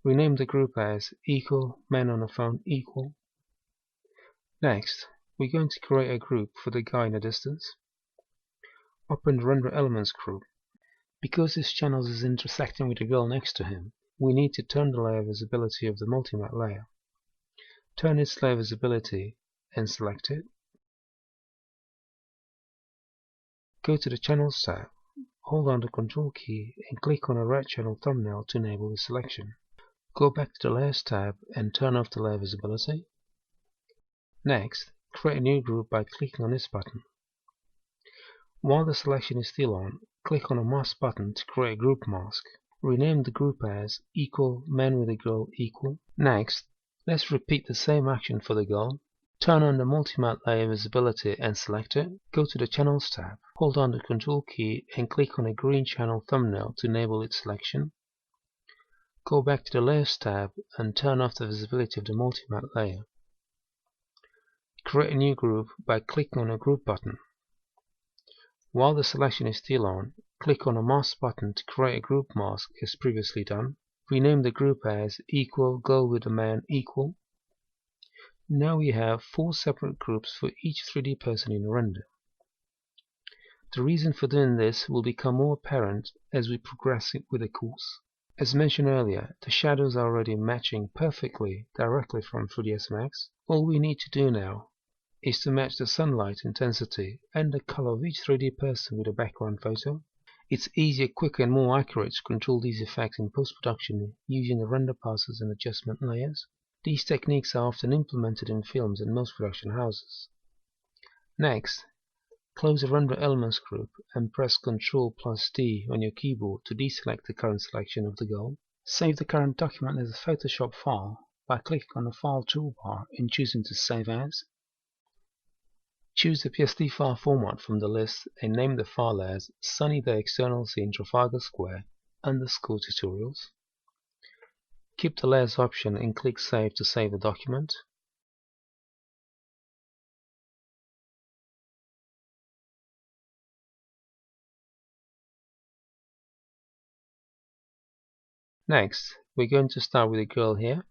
Rename the group as equal man on a phone equal. Next, we're going to create a group for the guy in the distance. Open the Render Elements group. Because this channel is intersecting with the girl next to him, we need to turn the layer visibility of the multimap layer. Turn its layer visibility and select it. Go to the Channels tab, hold down the Control key and click on a red channel thumbnail to enable the selection. Go back to the Layers tab and turn off the layer visibility. Next, create a new group by clicking on this button. While the selection is still on, click on the Mask button to create a group mask. Rename the group as equal man with a girl equal. Next, let's repeat the same action for the girl. Turn on the multimap layer visibility and select it. Go to the Channels tab, hold down the Control key and click on a green channel thumbnail to enable its selection. Go back to the Layers tab and turn off the visibility of the multimap layer. Create a new group by clicking on the Group button. While the selection is still on, click on the Mask button to create a group mask as previously done. Rename the group as equal girl with a man equal. Now we have 4 separate groups for each 3D person in the render. The reason for doing this will become more apparent as we progress with the course. As mentioned earlier, the shadows are already matching perfectly directly from 3ds Max. All we need to do now is to match the sunlight intensity and the color of each 3D person with a background photo. It's easier, quicker and more accurate to control these effects in post-production using the render passes and adjustment layers. These techniques are often implemented in films and most production houses. Next, close the Render Elements group and press Ctrl+D on your keyboard to deselect the current selection of the girl. Save the current document as a Photoshop file by clicking on the File toolbar and choosing to Save As. Choose the PSD file format from the list and name the file as Sunny Day External Scene Trafalgar Square _tutorials. Keep the Layers option and click Save to save the document. Next, we're going to start with the girl here.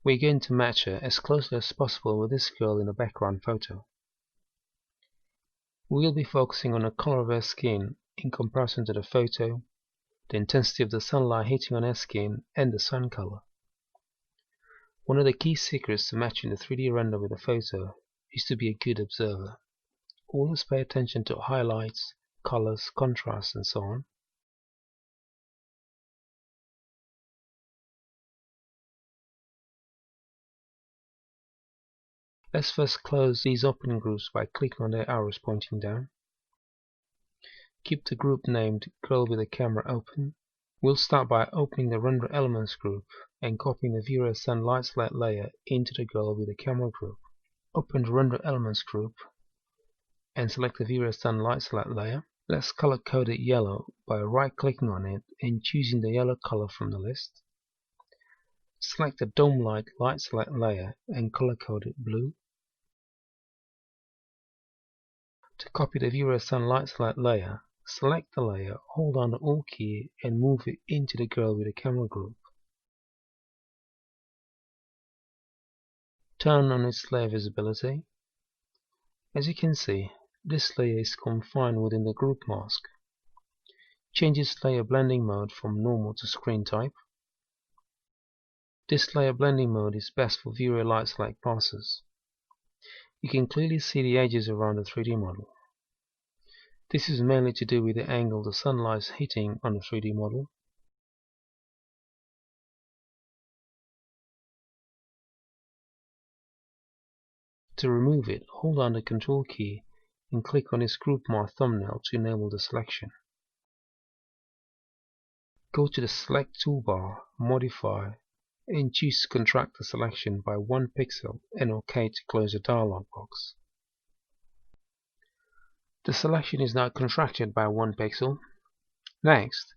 We're going to match her as closely as possible with this girl in the background photo. We'll be focusing on the color of her skin in comparison to the photo, the intensity of the sunlight hitting on her skin, and the sun color. One of the key secrets to matching the 3D render with a photo is to be a good observer. Always pay attention to highlights, colors, contrasts, and so on. Let's first close these open groups by clicking on their arrows pointing down. Keep the group named Girl with a Camera open. We'll start by opening the Render Elements group and copying the Viewer Sun Light Select layer into the Girl with a Camera group. Open the Render Elements group and select the Viewer Sun Light Select layer. Let's color code it yellow by right-clicking on it and choosing the yellow color from the list. Select the Dome Light Light Select layer and color code it blue. To copy the Viewer Sun Light Select layer, select the layer, hold down the Alt key and move it into the Girl with a Camera group. Turn on its layer visibility. As you can see, this layer is confined within the group mask. Change its layer blending mode from normal to screen type. This layer blending mode is best for viewer light select passes. You can clearly see the edges around the 3D model. This is mainly to do with the angle the sunlight is hitting on the 3D model. To remove it, hold down the Control key and click on its group mask thumbnail to enable the selection. Go to the Select toolbar, Modify, and choose to contract the selection by 1 pixel and OK to close the dialog box. The selection is now contracted by 1 pixel. Next,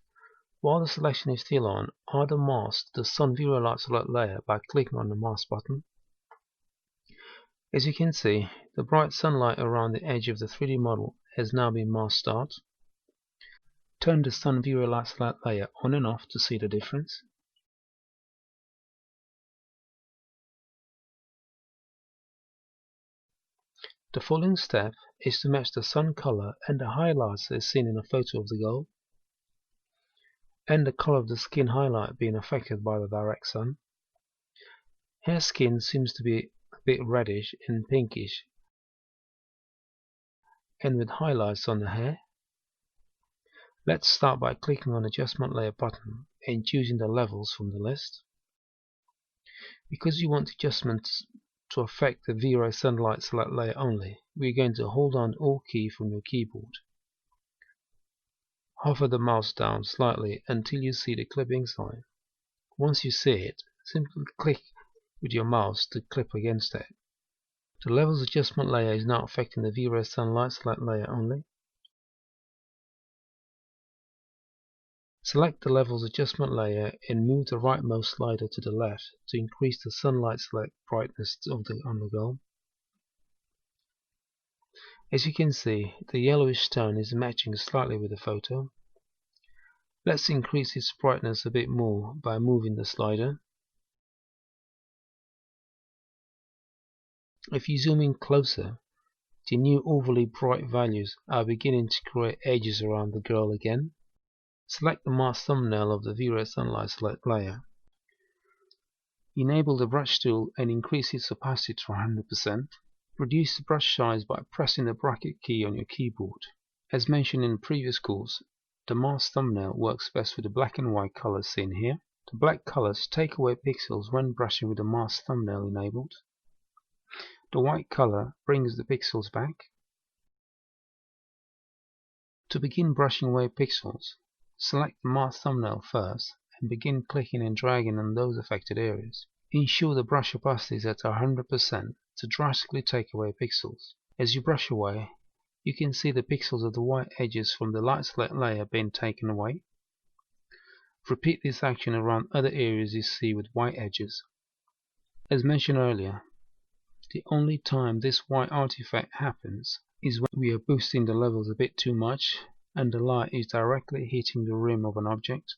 while the selection is still on, add a mask to the Sun Viewer Light Select layer by clicking on the Mask button. As you can see, the bright sunlight around the edge of the 3D model has now been masked out. Turn the Sun Viewer Light Select layer on and off to see the difference. The following step is to match the sun color and the highlights as seen in a photo of the girl, and the color of the skin highlight being affected by the direct sun. Her skin seems to be a bit reddish and pinkish, and with highlights on the hair. Let's start by clicking on the Adjustment Layer button and choosing the levels from the list. Because you want adjustments to affect the Vero Sunlight Select layer only, we're going to hold down the Alt key from your keyboard. Hover the mouse down slightly until you see the clipping sign. Once you see it, simply click with your mouse to clip against it. The Levels Adjustment layer is now affecting the Vero Sunlight Select layer only. Select the Levels Adjustment layer and move the rightmost slider to the left to increase the sunlight select brightness on the girl. As you can see, the yellowish tone is matching slightly with the photo. Let's increase its brightness a bit more by moving the slider. If you zoom in closer, the new overly bright values are beginning to create edges around the girl again. Select the mask thumbnail of the Vero Sunlight Select layer. Enable the brush tool and increase its opacity to 100%. Reduce the brush size by pressing the bracket key on your keyboard. As mentioned in the previous course, the mask thumbnail works best with the black and white colors seen here. The black colors take away pixels when brushing with the mask thumbnail enabled. The white color brings the pixels back. To begin brushing away pixels, select the mask thumbnail first and begin clicking and dragging on those affected areas. Ensure the brush opacity is at 100% to drastically take away pixels. As you brush away, you can see the pixels of the white edges from the light select layer being taken away. Repeat this action around other areas you see with white edges. As mentioned earlier, the only time this white artifact happens is when we are boosting the levels a bit too much and the light is directly hitting the rim of an object.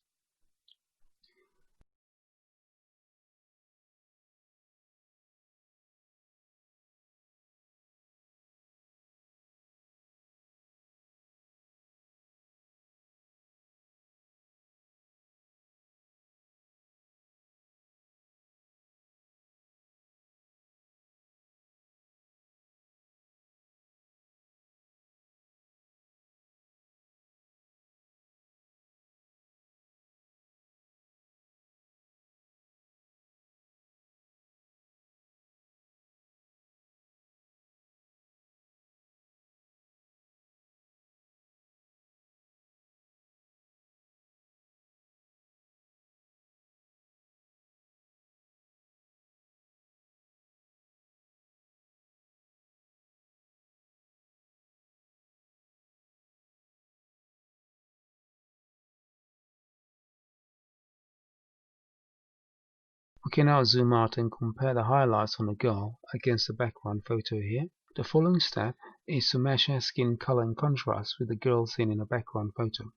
We can now zoom out and compare the highlights on the girl against the background photo here. The following step is to match her skin color and contrast with the girl seen in the background photo.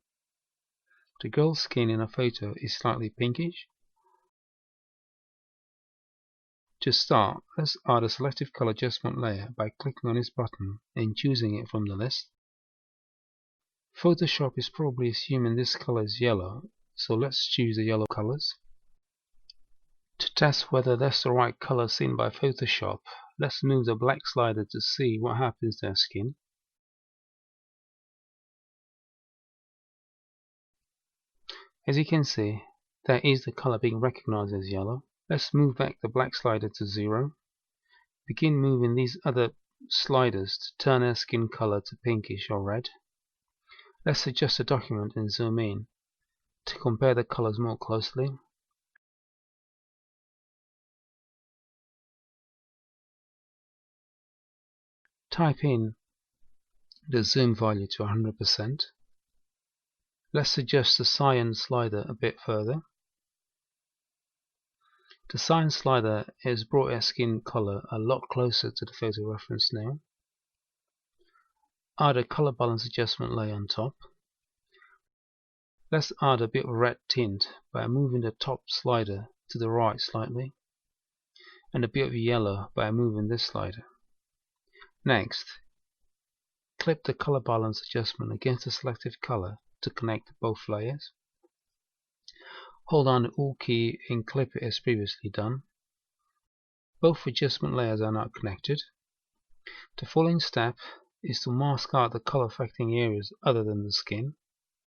The girl's skin in a photo is slightly pinkish. To start, let's add a selective color adjustment layer by clicking on this button and choosing it from the list. Photoshop is probably assuming this color is yellow, so let's choose the yellow colors. To test whether that's the right color seen by Photoshop, let's move the black slider to see what happens to our skin. As you can see, there is the color being recognized as yellow. Let's move back the black slider to 0. Begin moving these other sliders to turn our skin color to pinkish or red. Let's adjust the document and zoom in to compare the colors more closely. Type in the zoom value to 100%. Let's adjust the cyan slider a bit further. The cyan slider has brought our skin color a lot closer to the photo reference now. Add a color balance adjustment layer on top. Let's add a bit of red tint by moving the top slider to the right slightly, and a bit of yellow by moving this slider. Next, clip the color balance adjustment against the selective color to connect both layers. Hold down the Alt key and clip it as previously done. Both adjustment layers are now connected. The following step is to mask out the color affecting areas other than the skin.